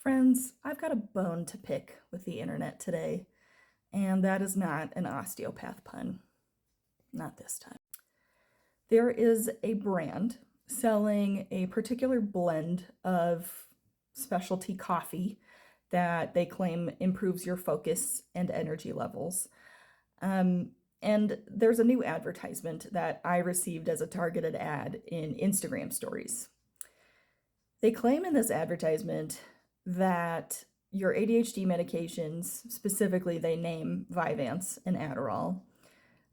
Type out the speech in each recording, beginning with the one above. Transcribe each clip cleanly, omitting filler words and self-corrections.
Friends, I've got a bone to pick with the internet today, and that is not an osteopath pun. Not this time. There is a brand selling a particular blend of specialty coffee that they claim improves your focus and energy levels. And there's a new advertisement that I received as a targeted ad in Instagram stories. They claim in this advertisement that your ADHD medications, specifically they name Vyvanse and Adderall,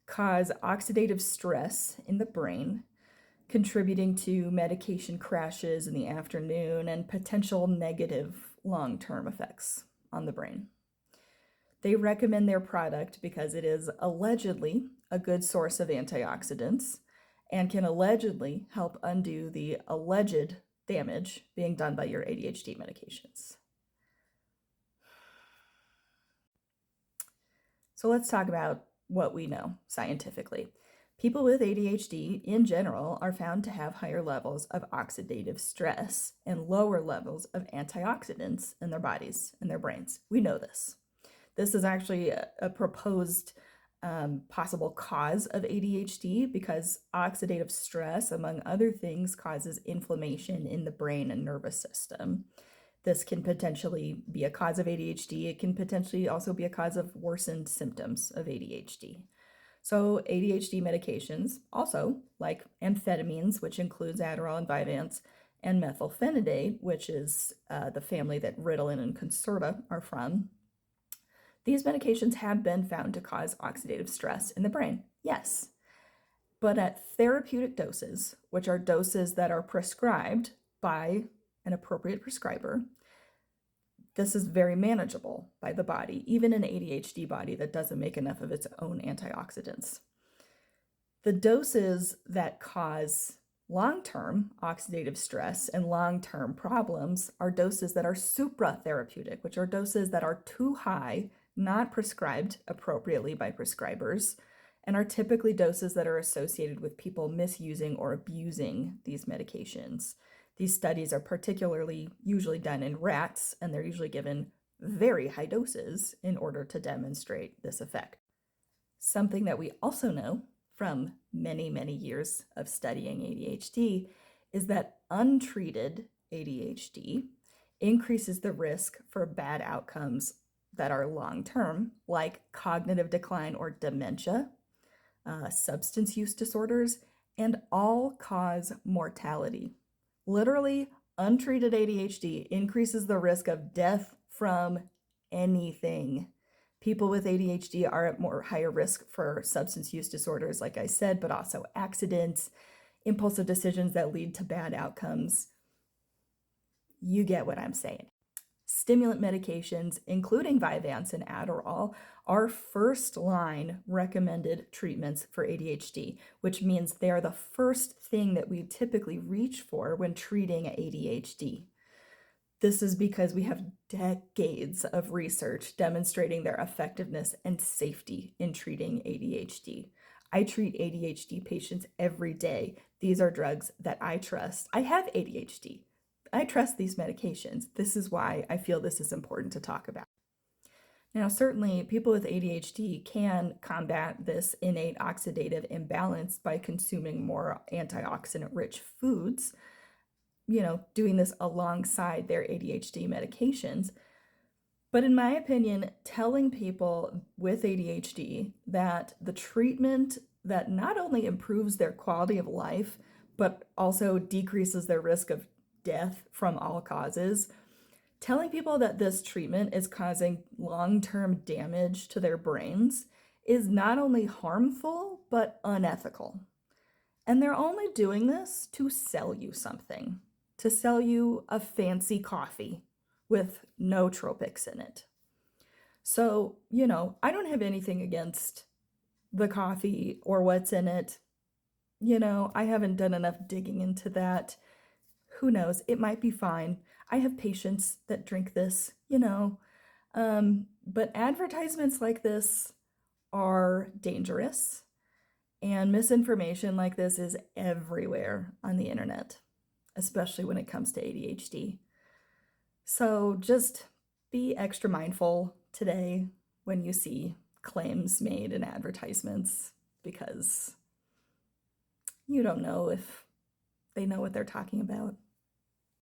cause oxidative stress in the brain, contributing to medication crashes in the afternoon and potential negative long-term effects on the brain. They recommend their product because it is allegedly a good source of antioxidants and can allegedly help undo the alleged damage being done by your ADHD medications. So let's talk about what we know scientifically. People with ADHD in general are found to have higher levels of oxidative stress and lower levels of antioxidants in their bodies and their brains. We know this. This is actually a proposed possible cause of ADHD because oxidative stress, among other things, causes inflammation in the brain and nervous system. This can potentially be a cause of ADHD. It can potentially also be a cause of worsened symptoms of ADHD. So ADHD medications, also like amphetamines, which includes Adderall and Vyvanse, and methylphenidate, which is the family that Ritalin and Concerta are from, these medications have been found to cause oxidative stress in the brain, yes. But at therapeutic doses, which are doses that are prescribed by an appropriate prescriber, this is very manageable by the body, even an ADHD body that doesn't make enough of its own antioxidants. The doses that cause long-term oxidative stress and long-term problems are doses that are supratherapeutic, which are doses that are too high, not prescribed appropriately by prescribers, and are typically doses that are associated with people misusing or abusing these medications. These studies are particularly usually done in rats, and they're usually given very high doses in order to demonstrate this effect. Something that we also know from many, many years of studying ADHD is that untreated ADHD increases the risk for bad outcomes that are long-term, like cognitive decline or dementia, substance use disorders, and all-cause mortality. Literally, untreated ADHD increases the risk of death from anything. People with ADHD are at higher risk for substance use disorders, like I said, but also accidents, impulsive decisions that lead to bad outcomes. You get what I'm saying. Stimulant medications, including Vyvanse and Adderall, are first-line recommended treatments for ADHD, which means they are the first thing that we typically reach for when treating ADHD. This is because we have decades of research demonstrating their effectiveness and safety in treating ADHD. I treat ADHD patients every day. These are drugs that I trust. I have ADHD. I trust these medications. This is why I feel this is important to talk about. Now, certainly people with ADHD can combat this innate oxidative imbalance by consuming more antioxidant-rich foods, doing this alongside their ADHD medications. But in my opinion, telling people with ADHD that the treatment that not only improves their quality of life, but also decreases their risk of death from all causes, telling people that this treatment is causing long-term damage to their brains is not only harmful, but unethical. And they're only doing this to sell you something, to sell you a fancy coffee with nootropics in it. So, I don't have anything against the coffee or what's in it. I haven't done enough digging into that. Who knows? It might be fine. I have patients that drink this, but advertisements like this are dangerous, and misinformation like this is everywhere on the internet, especially when it comes to ADHD. So just be extra mindful today when you see claims made in advertisements because you don't know if they know what they're talking about.